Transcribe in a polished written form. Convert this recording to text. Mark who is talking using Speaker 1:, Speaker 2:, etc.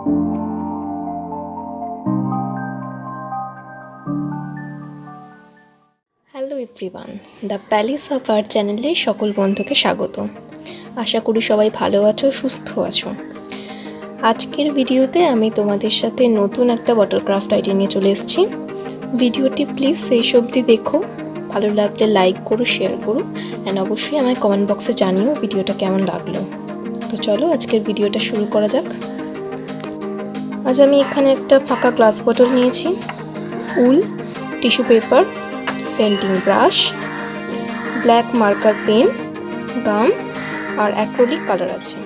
Speaker 1: Hello everyone, the palace of art চ্যানেলে সকল বন্ধুকে স্বাগত। আশা করি সবাই ভালো আছো, সুস্থ আছো। আজকের ভিডিওতে আমি তোমাদের সাথে নতুন একটা বটল ক্রাফট আইডিয়া নিয়ে চলে এসেছি। ভিডিওটি প্লিজ শেষ অবধি দেখো, ভালো লাগলে লাইক করো, শেয়ার করো, অ্যান্ড অবশ্যই আমায় কমেন্ট বক্সে জানিও ভিডিওটা কেমন লাগলো। তো চলো আজকের ভিডিওটা শুরু করা যাক। আজ আমি এখানে একটা ফাঁকা গ্লাস বটল নিয়েছি, wool, tissue paper, painting brush, black marker pen, gum আর অ্যাক্রিলিক কালার আছে।